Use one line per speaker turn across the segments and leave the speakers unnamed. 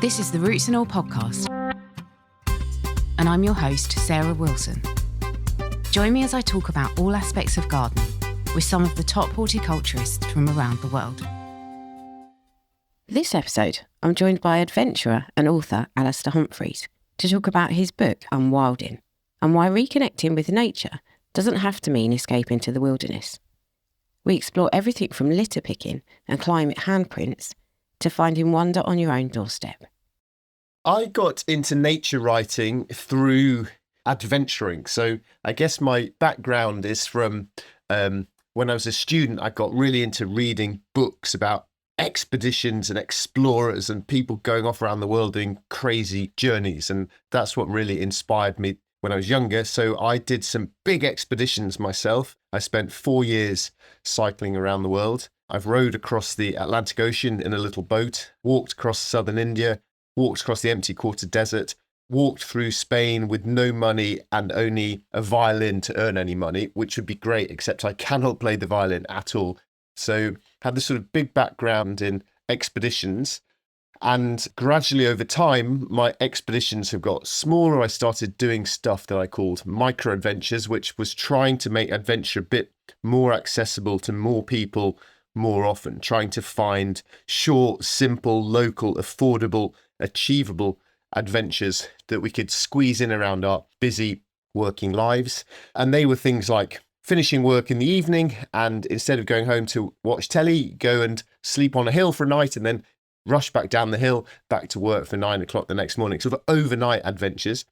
This is the Roots and All podcast, and I'm your host, Sarah Wilson. Join me as I talk about all aspects of gardening with some of the top horticulturists from around the world. This episode, I'm joined by adventurer and author Alastair Humphreys to talk about his book, Unwilding, and why reconnecting with nature doesn't have to mean escaping to the wilderness. We explore everything from litter picking and climate handprints to finding wonder on your own doorstep.
I got into nature writing through adventuring. So I guess my background is from when I was a student. I got really into reading books about expeditions and explorers and people going off around the world doing crazy journeys. And that's what really inspired me when I was younger. So I did some big expeditions myself. I spent 4 years cycling around the world. I've rowed across the Atlantic Ocean in a little boat, walked across southern India, walked across the empty quarter desert, walked through Spain with no money and only a violin to earn any money, which would be great, except I cannot play the violin at all. So had this sort of big background in expeditions. And gradually over time, my expeditions have got smaller. I started doing stuff that I called micro adventures, which was trying to make adventure a bit more accessible to more people more often, trying to find short, simple, local, affordable, achievable adventures that we could squeeze in around our busy working lives. And they were things like finishing work in the evening and instead of going home to watch telly, go and sleep on a hill for a night and then rush back down the hill, back to work for 9 o'clock the next morning, sort of overnight adventures.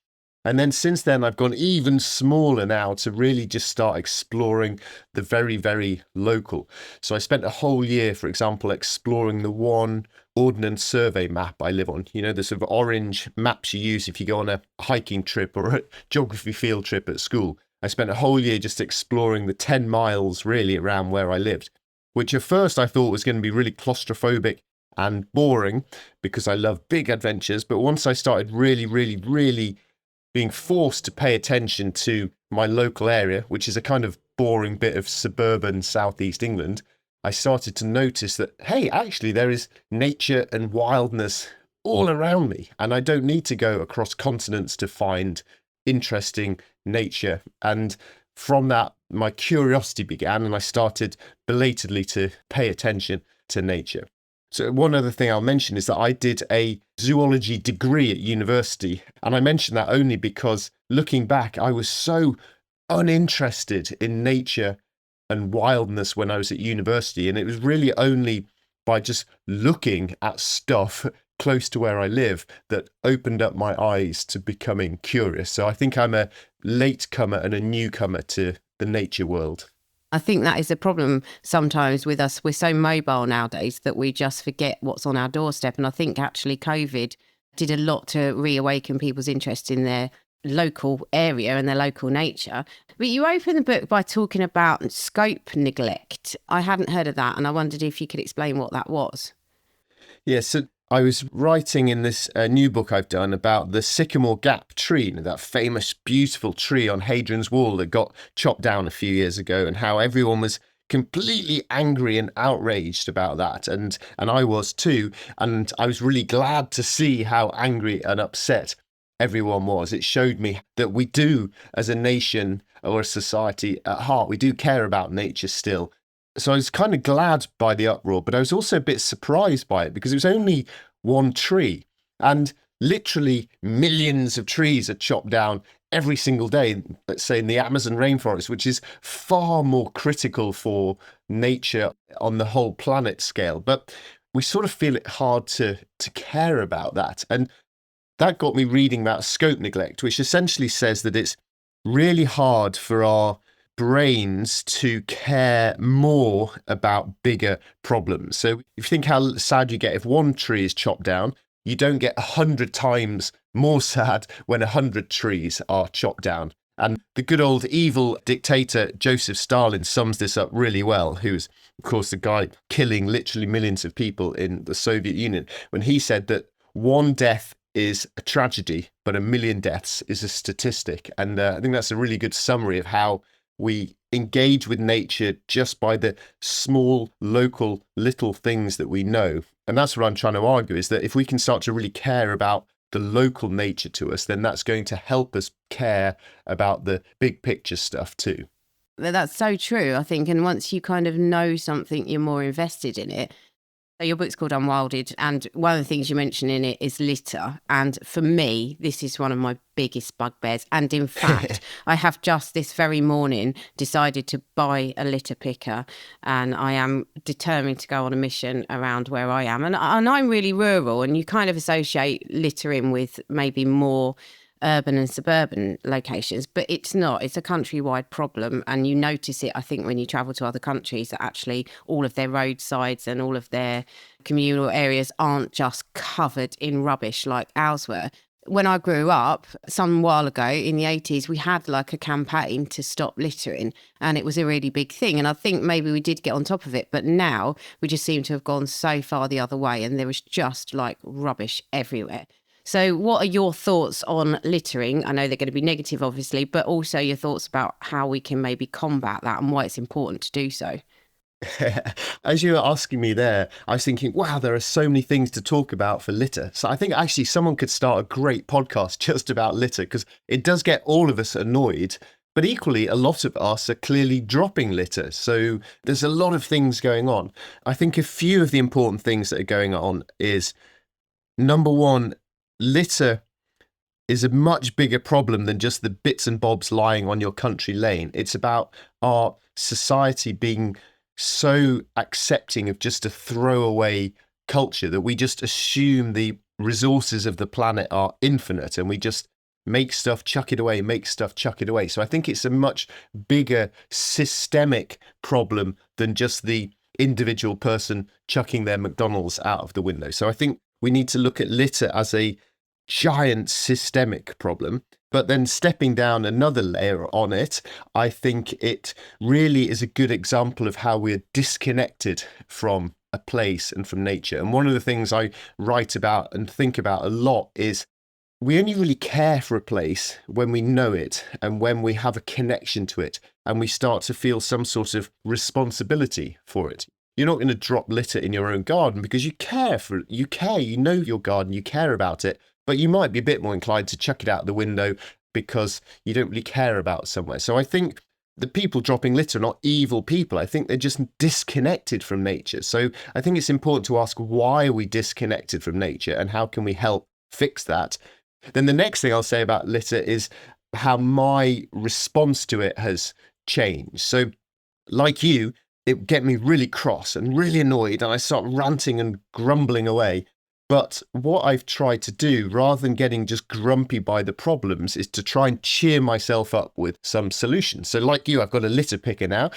And then since then, I've gone even smaller now to really just start exploring the very, very local. So I spent a whole year, for example, exploring the one Ordnance Survey map I live on. You know, the sort of orange maps you use if you go on a hiking trip or a geography field trip at school. I spent a whole year just exploring the 10 miles really around where I lived, which at first I thought was going to be really claustrophobic and boring because I love big adventures. But once I started really being forced to pay attention to my local area, which is a kind of boring bit of suburban southeast England, I started to notice that, hey, actually there is nature and wildness all around me. And I don't need to go across continents to find interesting nature. And from that, my curiosity began and I started belatedly to pay attention to nature. So one other thing I'll mention is that I did a zoology degree at university. And I mention that only because looking back, I was so uninterested in nature and wildness when I was at university. And it was really only by just looking at stuff close to where I live that opened up my eyes to becoming curious. So I think I'm a latecomer and a newcomer to the nature world.
I think that is a problem sometimes with us. We're so mobile nowadays that we just forget what's on our doorstep. And I think actually COVID did a lot to reawaken people's interest in their local area and their local nature. But you open the book by talking about scope neglect. I hadn't heard of that and I wondered if you could explain what that was.
Yes, so I was writing in this new book I've done about the Sycamore Gap tree, that famous, beautiful tree on Hadrian's Wall that got chopped down a few years ago, and how everyone was completely angry and outraged about that. And I was too. And I was really glad to see how angry and upset everyone was. It showed me that we do, as a nation or a society at heart, we do care about nature still. So I was kind of glad by the uproar, but I was also a bit surprised by it because it was only one tree and literally millions of trees are chopped down every single day, let's say in the Amazon rainforest, which is far more critical for nature on the whole planet scale. But we sort of feel it hard to care about that. And that got me reading about scope neglect, which essentially says that it's really hard for our brains to care more about bigger problems. So if you think how sad you get if one tree is chopped down, you don't get 100 times more sad when 100 trees are chopped down. And the good old evil dictator Joseph Stalin sums this up really well, who's of course the guy killing literally millions of people in the Soviet Union, when he said that one death is a tragedy, but a million deaths is a statistic. And I think that's a really good summary of how we engage with nature just by the small, local, little things that we know. And that's what I'm trying to argue, is that if we can start to really care about the local nature to us, then that's going to help us care about the big picture stuff too.
That's so true, I think. And once you kind of know something, you're more invested in it. So your book's called Unwilded, and one of the things you mention in it is litter. And for me, this is one of my biggest bugbears. And in fact, I have just this very morning decided to buy a litter picker, and I am determined to go on a mission around where I am. And I'm really rural, and you kind of associate littering with maybe more urban and suburban locations, but it's not. It's a countrywide problem, and you notice it, I think, when you travel to other countries, that actually all of their roadsides and all of their communal areas aren't just covered in rubbish like ours were. When I grew up, some while ago in the 80s, we had like a campaign to stop littering, and it was a really big thing. And I think maybe we did get on top of it, but now we just seem to have gone so far the other way, and there is just like rubbish everywhere. So what are your thoughts on littering? I know they're going to be negative, obviously, but also your thoughts about how we can maybe combat that and why it's important to do so.
As you were asking me there, I was thinking, wow, there are so many things to talk about for litter. So I think actually someone could start a great podcast just about litter, because it does get all of us annoyed. But equally, a lot of us are clearly dropping litter. So there's a lot of things going on. I think a few of the important things that are going on is, number one, litter is a much bigger problem than just the bits and bobs lying on your country lane. It's about our society being so accepting of just a throwaway culture that we just assume the resources of the planet are infinite, and we just make stuff, chuck it away, make stuff, chuck it away. So I think it's a much bigger systemic problem than just the individual person chucking their McDonald's out of the window. So I think we need to look at litter as a giant systemic problem. But then stepping down another layer on it, I think it really is a good example of how we're disconnected from a place and from nature. And one of the things I write about and think about a lot is we only really care for a place when we know it and when we have a connection to it and we start to feel some sort of responsibility for it. You're not going to drop litter in your own garden because you care for it. You know your garden, you care about it, but you might be a bit more inclined to chuck it out the window because you don't really care about somewhere. So I think the people dropping litter are not evil people. I think they're just disconnected from nature. So I think it's important to ask, why are we disconnected from nature and how can we help fix that? Then the next thing I'll say about litter is how my response to it has changed. So like you, it would get me really cross and really annoyed, and I start ranting and grumbling away. But what I've tried to do, rather than getting just grumpy by the problems, is to try and cheer myself up with some solutions. So like you, I've got a litter picker now,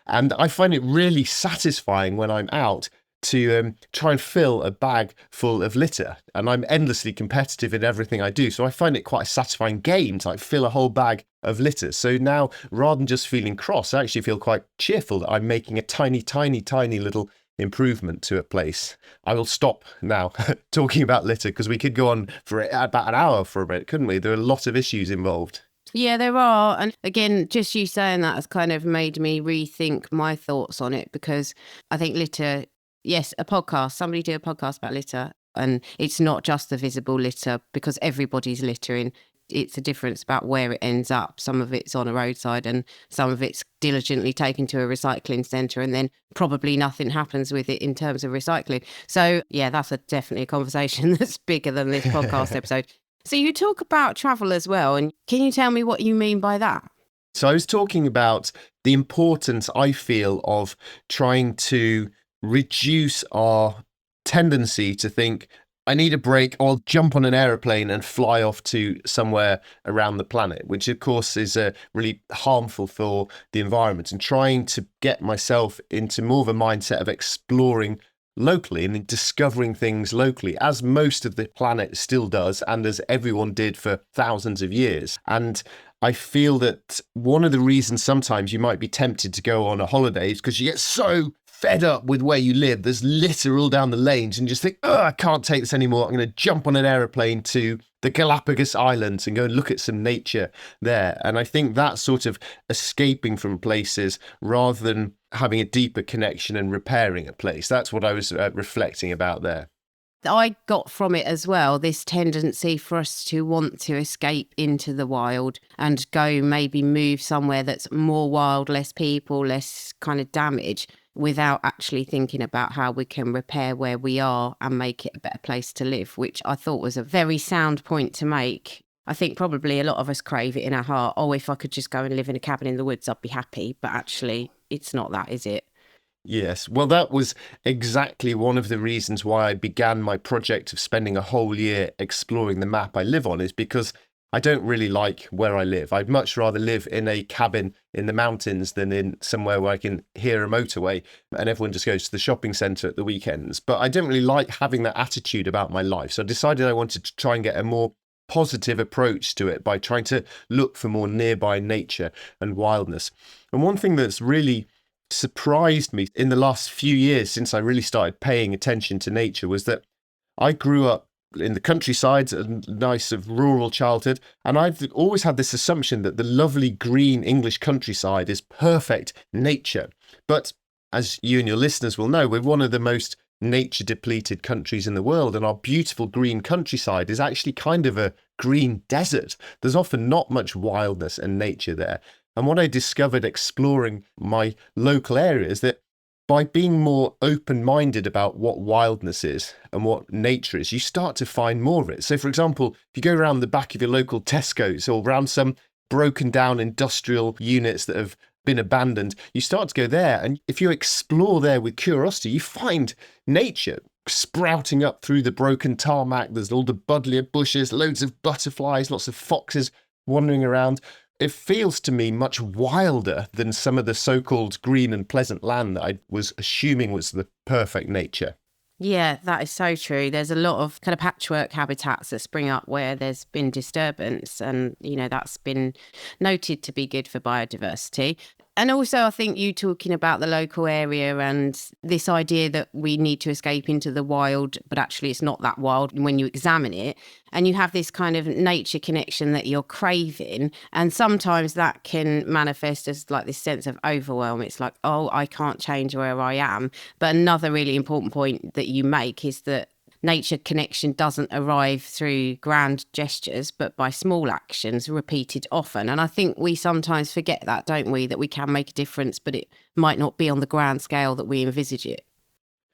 and I find it really satisfying when I'm out to try and fill a bag full of litter. And I'm endlessly competitive in everything I do. So I find it quite a satisfying game to like fill a whole bag of litter. So now, rather than just feeling cross, I actually feel quite cheerful that I'm making a tiny, tiny, tiny little improvement to a place. I will stop now talking about litter because we could go on for about an hour for a bit, couldn't we? There are a lot of issues involved.
Yeah, there are. And again, just you saying that has kind of made me rethink my thoughts on it, because I think litter, yes, a podcast, somebody do a podcast about litter, and it's not just the visible litter because everybody's littering. It's a difference about where it ends up. Some of it's on a roadside and some of it's diligently taken to a recycling centre, and then probably nothing happens with it in terms of recycling. So yeah, that's definitely a conversation that's bigger than this podcast episode. So you talk about travel as well, and can you tell me what you mean by that?
So I was talking about the importance I feel of trying to reduce our tendency to think, I need a break, I'll jump on an aeroplane and fly off to somewhere around the planet, which of course is really harmful for the environment, and trying to get myself into more of a mindset of exploring locally and discovering things locally, as most of the planet still does and as everyone did for thousands of years. And I feel that one of the reasons sometimes you might be tempted to go on a holiday is because you get so fed up with where you live, there's litter all down the lanes, and you just think, oh, I can't take this anymore. I'm going to jump on an aeroplane to the Galapagos Islands and go and look at some nature there. And I think that sort of escaping from places rather than having a deeper connection and repairing a place, that's what I was reflecting about there.
I got from it as well this tendency for us to want to escape into the wild and go maybe move somewhere that's more wild, less people, less kind of damage, without actually thinking about how we can repair where we are and make it a better place to live, which I thought was a very sound point to make. I think probably a lot of us crave it in our heart. Oh, if I could just go and live in a cabin in the woods, I'd be happy. But actually, it's not that, is it?
Yes, well, that was exactly one of the reasons why I began my project of spending a whole year exploring the map I live on, is because I don't really like where I live. I'd much rather live in a cabin in the mountains than in somewhere where I can hear a motorway and everyone just goes to the shopping centre at the weekends. But I don't really like having that attitude about my life. So I decided I wanted to try and get a more positive approach to it by trying to look for more nearby nature and wildness. And one thing that's really surprised me in the last few years since I really started paying attention to nature was that I grew up in the countryside, a nice of rural childhood, and I've always had this assumption that the lovely green English countryside is perfect nature. But as you and your listeners will know, we're one of the most nature depleted countries in the world, and our beautiful green countryside is actually kind of a green desert. There's often not much wildness and nature there. And what I discovered exploring my local area is that by being more open-minded about what wildness is and what nature is, you start to find more of it. So, for example, if you go around the back of your local Tesco's or around some broken down industrial units that have been abandoned, you start to go there. And if you explore there with curiosity, you find nature sprouting up through the broken tarmac. There's all the buddleia bushes, loads of butterflies, lots of foxes wandering around. It feels to me much wilder than some of the so-called green and pleasant land that I was assuming was the perfect nature.
Yeah, that is so true. There's a lot of kind of patchwork habitats that spring up where there's been disturbance, and, you know, that's been noted to be good for biodiversity. And also, I think you talking about the local area and this idea that we need to escape into the wild, but actually it's not that wild when you examine it. And you have this kind of nature connection that you're craving. And sometimes that can manifest as like this sense of overwhelm. It's like, oh, I can't change where I am. But another really important point that you make is that nature connection doesn't arrive through grand gestures, but by small actions repeated often. And I think we sometimes forget that, don't we? That we can make a difference, but it might not be on the grand scale that we envisage it.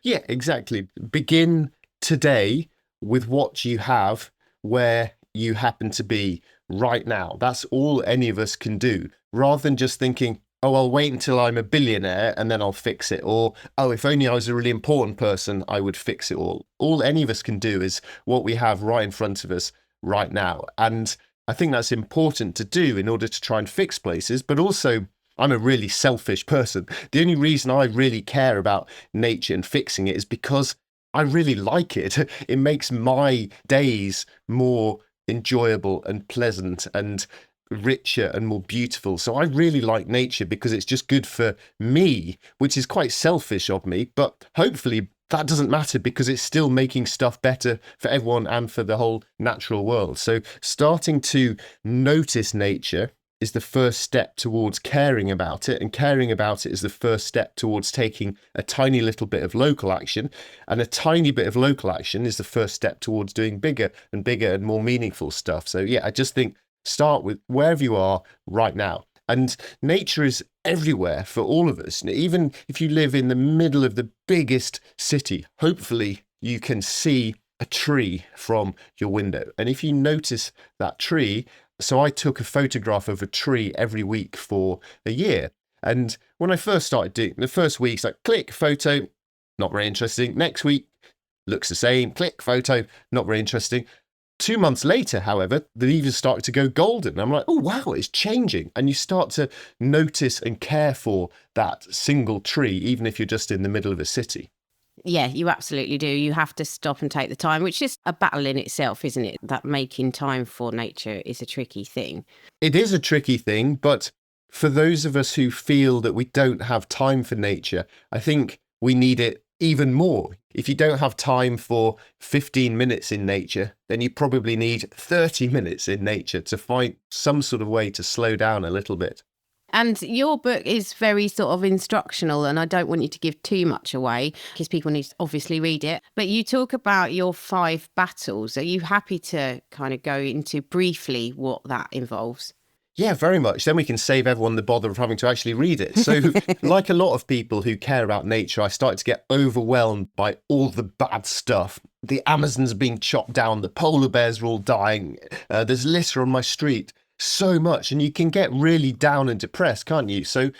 Yeah, exactly. Begin today with what you have, where you happen to be right now. That's all any of us can do, rather than just thinking, oh, I'll wait until I'm a billionaire and then I'll fix it. Or, oh, if only I was a really important person, I would fix it all. All any of us can do is what we have right in front of us right now. And I think that's important to do in order to try and fix places. But also, I'm a really selfish person. The only reason I really care about nature and fixing it is because I really like it. It makes my days more enjoyable and pleasant and richer and more beautiful. So I really like nature because it's just good for me, which is quite selfish of me, but hopefully that doesn't matter because it's still making stuff better for everyone and for the whole natural world. So starting to notice nature is the first step towards caring about it, and caring about it is the first step towards taking a tiny little bit of local action, and a tiny bit of local action is the first step towards doing bigger and more meaningful stuff. So yeah, I just think start with wherever you are right now. And nature is everywhere for all of us. Even if you live in the middle of the biggest city, hopefully you can see a tree from your window. And if you notice that tree, so I took a photograph of a tree every week for a year. And when I first started doing the first week, it's like click photo, not very interesting. Next week, looks the same, click photo, not very interesting. 2 months later, however, the leaves started to go golden. I'm like, oh, wow, it's changing. And you start to notice and care for that single tree, even if you're just in the middle of a city.
Yeah, you absolutely do. You have to stop and take the time, which is a battle in itself, isn't it? That making time for nature is a tricky thing.
It is a tricky thing, but for those of us who feel that we don't have time for nature, I think we need it even more. If you don't have time for 15 minutes in nature, then you probably need 30 minutes in nature to find some sort of way to slow down a little bit.
And your book is very sort of instructional, and I don't want you to give too much away because people need to obviously read it. But you talk about your 5 battles. Are you happy to kind of go into briefly what that involves?
Yeah, very much. Then we can save everyone the bother of having to actually read it. So, like a lot of people who care about nature, I started to get overwhelmed by all the bad stuff. The Amazons are being chopped down, the polar bears are all dying, there's litter on my street, so much. And you can get really down and depressed, can't you? So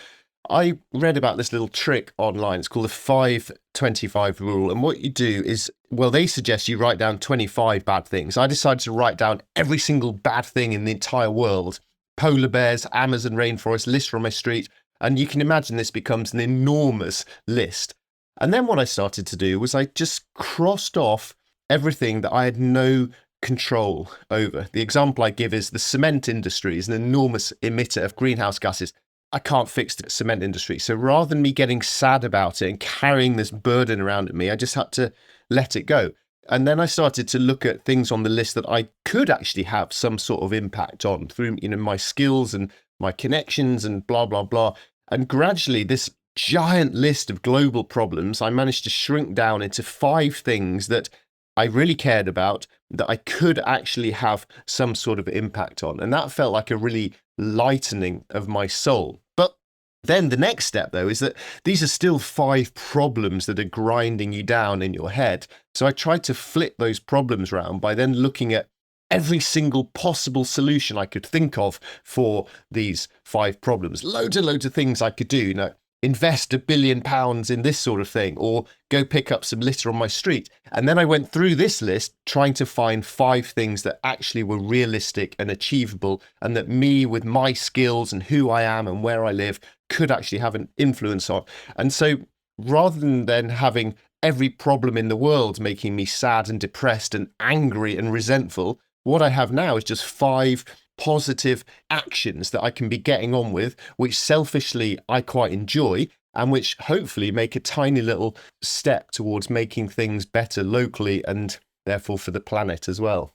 I read about this little trick online. It's called the 5-25 rule. And what you do is, well, they suggest you write down 25 bad things. I decided to write down every single bad thing in the entire world. Polar bears, Amazon rainforest, litter on my street. And you can imagine this becomes an enormous list. And then what I started to do was I just crossed off everything that I had no control over. The example I give is the cement industry is an enormous emitter of greenhouse gases. I can't fix the cement industry. So rather than me getting sad about it and carrying this burden around at me, I just had to let it go. And then I started to look at things on the list that I could actually have some sort of impact on through, my skills and my connections and blah, blah, blah. And gradually this giant list of global problems, I managed to shrink down into 5 things that I really cared about, that I could actually have some sort of impact on. And that felt like a really lightening of my soul. But then the next step, though, is that these are still 5 problems that are grinding you down in your head. So I tried to flip those problems around by then looking at every single possible solution I could think of for these 5 problems. Loads and loads of things I could do, invest £1 billion in this sort of thing, or go pick up some litter on my street. And then I went through this list trying to find 5 things that actually were realistic and achievable, and that me, with my skills and who I am and where I live, could actually have an influence on. And so rather than having every problem in the world making me sad and depressed and angry and resentful, what I have now is just 5 positive actions that I can be getting on with, which selfishly I quite enjoy, and which hopefully make a tiny little step towards making things better locally and therefore for the planet as well.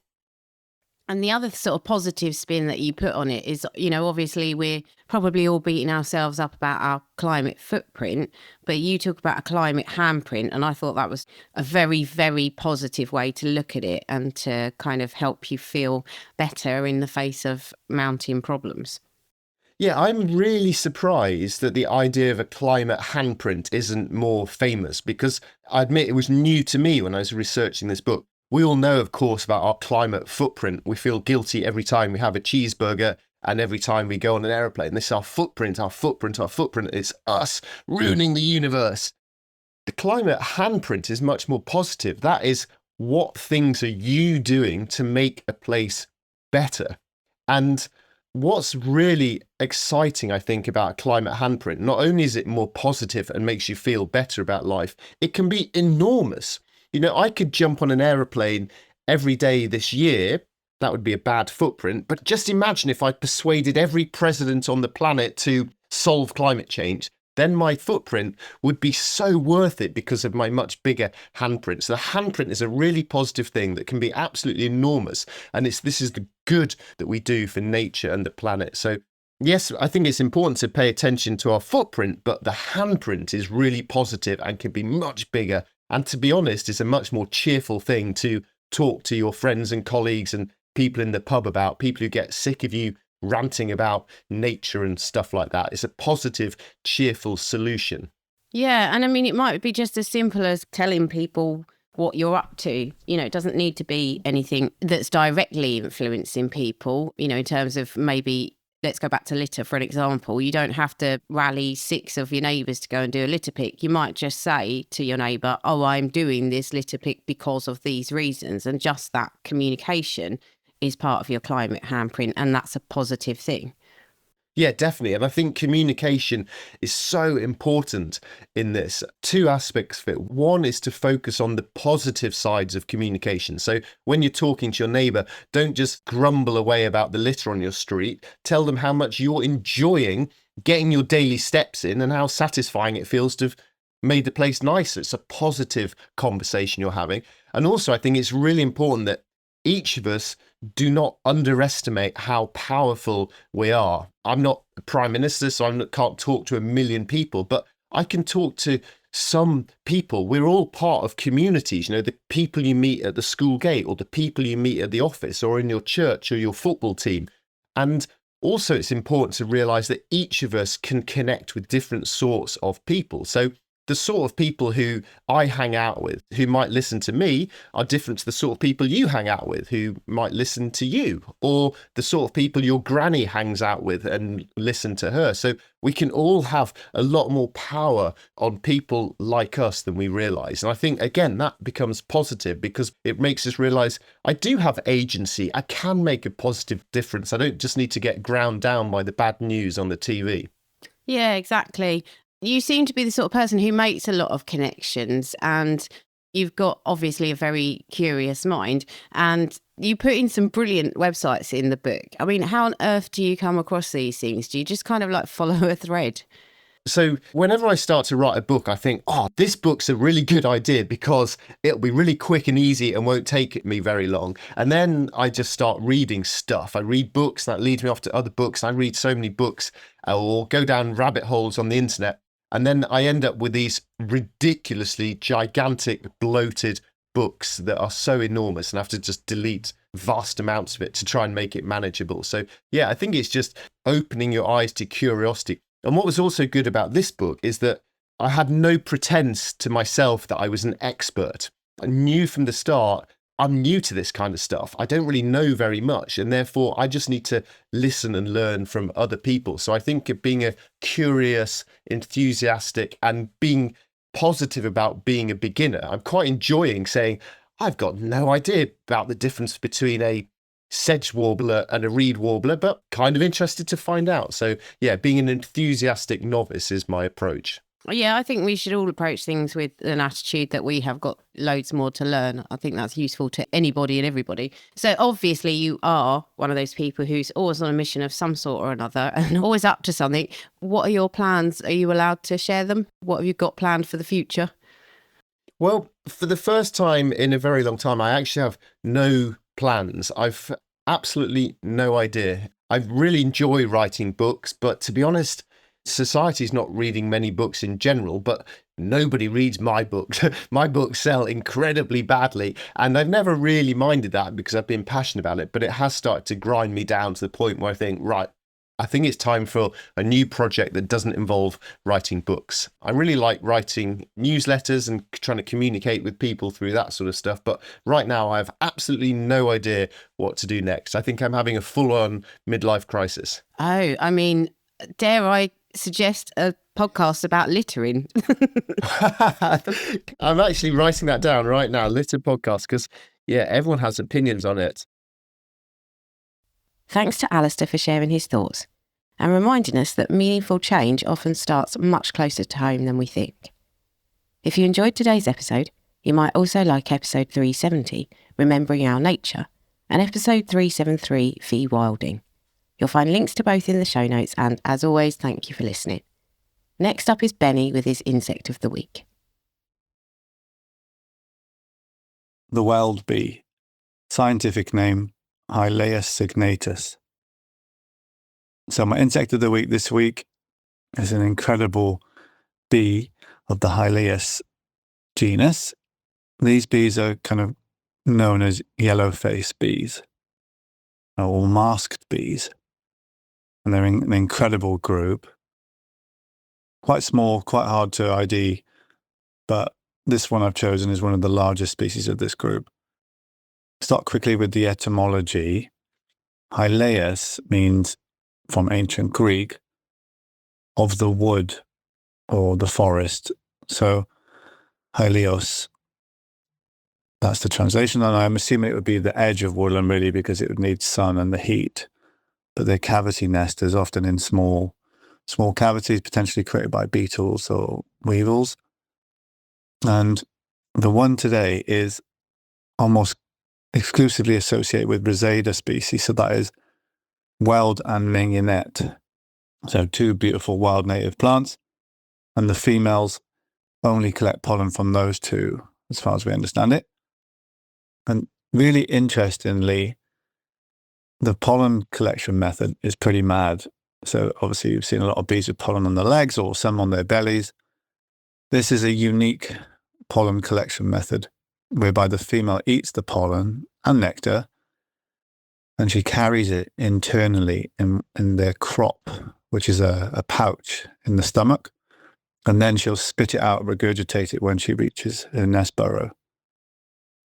And the other sort of positive spin that you put on it is, obviously we're probably all beating ourselves up about our climate footprint, but you talk about a climate handprint. And I thought that was a very, very positive way to look at it and to kind of help you feel better in the face of mounting problems.
Yeah, I'm really surprised that the idea of a climate handprint isn't more famous, because I admit it was new to me when I was researching this book. We all know, of course, about our climate footprint. We feel guilty every time we have a cheeseburger and every time we go on an aeroplane. This is our footprint, our footprint, our footprint. It's us ruining the universe. The climate handprint is much more positive. That is, what things are you doing to make a place better? And what's really exciting, I think, about a climate handprint, not only is it more positive and makes you feel better about life, it can be enormous. I could jump on an aeroplane every day this year. That would be a bad footprint. But just imagine if I persuaded every president on the planet to solve climate change. Then my footprint would be so worth it because of my much bigger handprint. So the handprint is a really positive thing that can be absolutely enormous. And this is the good that we do for nature and the planet. So yes, I think it's important to pay attention to our footprint, but the handprint is really positive and can be much bigger. And to be honest, it's a much more cheerful thing to talk to your friends and colleagues and people in the pub about, people who get sick of you ranting about nature and stuff like that. It's a positive, cheerful solution.
Yeah. And I mean, it might be just as simple as telling people what you're up to. It doesn't need to be anything that's directly influencing people, in terms of maybe, let's go back to litter, for an example. You don't have to rally 6 of your neighbours to go and do a litter pick. You might just say to your neighbour, oh, I'm doing this litter pick because of these reasons. And just that communication is part of your climate handprint. And that's a positive thing.
Yeah, definitely. And I think communication is so important in this. 2 aspects of it. One is to focus on the positive sides of communication. So when you're talking to your neighbour, don't just grumble away about the litter on your street. Tell them how much you're enjoying getting your daily steps in and how satisfying it feels to have made the place nicer. It's a positive conversation you're having. And also, I think it's really important that each of us do not underestimate how powerful we are. I'm not a prime minister, so I can't talk to a million people, but I can talk to some people. We're all part of communities, the people you meet at the school gate, or the people you meet at the office, or in your church or your football team. And also, it's important to realize that each of us can connect with different sorts of people. So the sort of people who I hang out with, who might listen to me, are different to the sort of people you hang out with, who might listen to you, or the sort of people your granny hangs out with and listen to her. So we can all have a lot more power on people like us than we realize. And I think, again, that becomes positive because it makes us realize I do have agency. I can make a positive difference. I don't just need to get ground down by the bad news on the TV.
Yeah, exactly. You seem to be the sort of person who makes a lot of connections, and you've got obviously a very curious mind, and you put in some brilliant websites in the book. I mean, how on earth do you come across these things? Do you just kind of like follow a thread?
So whenever I start to write a book, I think, this book's a really good idea because it'll be really quick and easy and won't take me very long. And then I just start reading stuff. I read books that leads me off to other books. I read so many books or go down rabbit holes on the internet. And then I end up with these ridiculously gigantic, bloated books that are so enormous and I have to just delete vast amounts of it to try and make it manageable. So yeah, I think it's just opening your eyes to curiosity. And what was also good about this book is that I had no pretense to myself that I was an expert. I knew from the start, I'm new to this kind of stuff. I don't really know very much, and therefore I just need to listen and learn from other people. So I think of being a curious, enthusiastic, and being positive about being a beginner. I'm quite enjoying saying, I've got no idea about the difference between a sedge warbler and a reed warbler, but kind of interested to find out. So yeah, being an enthusiastic novice is my approach.
Yeah, I think we should all approach things with an attitude that we have got loads more to learn. I think that's useful to anybody and everybody. So obviously you are one of those people who's always on a mission of some sort or another and always up to something. What are your plans? Are you allowed to share them? What have you got planned for the future?
Well, for the first time in a very long time, I actually have no plans. I've absolutely no idea. I really enjoy writing books, but to be honest, society's not reading many books in general, but nobody reads my books. My books sell incredibly badly, and I've never really minded that because I've been passionate about it, but it has started to grind me down to the point where I think, right, I think it's time for a new project that doesn't involve writing books. I really like writing newsletters and trying to communicate with people through that sort of stuff, but right now I have absolutely no idea what to do next. I think I'm having a full-on midlife crisis.
Oh, I mean, dare I suggest a podcast about littering?
I'm actually writing that down right now, litter podcast, because yeah, everyone has opinions on it.
Thanks to Alastair for sharing his thoughts and reminding us that meaningful change often starts much closer to home than we think. If you enjoyed today's episode, you might also like episode 370, Remembering Our Nature, and episode 373, Wilding. You'll find links to both in the show notes, and as always, thank you for listening. Next up is Benny with his Insect of the Week.
The Weld bee. Scientific name, Hylaeus signatus. So my insect of the week this week is an incredible bee of the Hylaeus genus. These bees are kind of known as yellow-faced bees, or masked bees. And they're an incredible group. Quite small, quite hard to ID, but this one I've chosen is one of the largest species of this group. Start quickly with the etymology. Hylaeus means, from ancient Greek, of the wood or the forest. So Hylaeus, that's the translation. And I'm assuming it would be the edge of woodland really because it would need sun and the heat. But their cavity nest is often in small cavities, potentially created by beetles or weevils. And the one today is almost exclusively associated with Rosada species. So that is Weld and mignonette. So two beautiful wild native plants. And the females only collect pollen from those two, as far as we understand it. And really interestingly, the pollen collection method is pretty mad. So obviously you've seen a lot of bees with pollen on their legs or some on their bellies. This is a unique pollen collection method whereby the female eats the pollen and nectar and she carries it internally in their crop, which is a pouch in the stomach. And then she'll spit it out, regurgitate it when she reaches her nest burrow.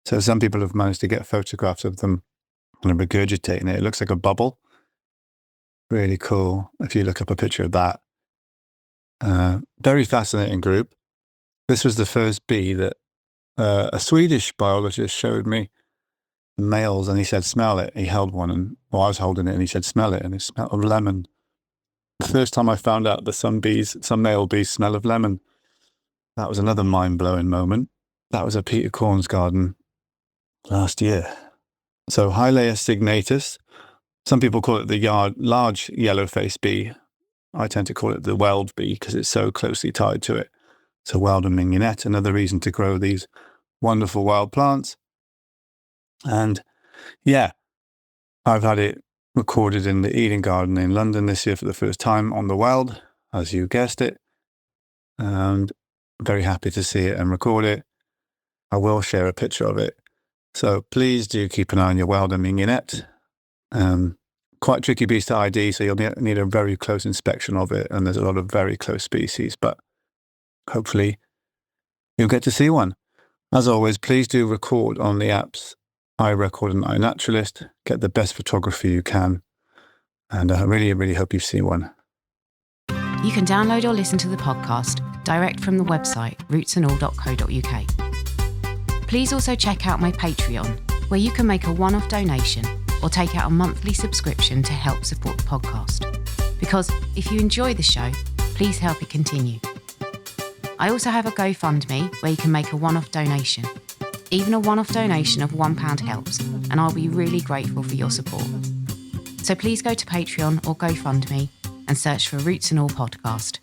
So some people have managed to get photographs of them and regurgitating it. It looks like a bubble. Really cool if you look up a picture of that. Very fascinating group. This was the first bee that a Swedish biologist showed me males, and he said, smell it. He held one, and I was holding it, and he said, smell it, and it smelled of lemon. The first time I found out that some male bees smell of lemon, that was another mind-blowing moment. That was at Peter Korn's garden last year. So Hylaeus signatus, some people call it the large yellow-faced bee. I tend to call it the Weld bee because it's so closely tied to it. So Weld and mignonette, another reason to grow these wonderful wild plants. And yeah, I've had it recorded in the Eden Garden in London this year for the first time on the Weld, as you guessed it. And very happy to see it and record it. I will share a picture of it. So please do keep an eye on your Weld and mignonette. Quite tricky bees to ID, so you'll need a very close inspection of it. And there's a lot of very close species, but hopefully you'll get to see one. As always, please do record on the apps iRecord and iNaturalist. Get the best photography you can. And I really, really hope you see one.
You can download or listen to the podcast direct from the website rootsandall.co.uk. Please also check out my Patreon, where you can make a one-off donation or take out a monthly subscription to help support the podcast. Because if you enjoy the show, please help it continue. I also have a GoFundMe where you can make a one-off donation. Even a one-off donation of £1 helps, and I'll be really grateful for your support. So please go to Patreon or GoFundMe and search for Roots and All Podcast.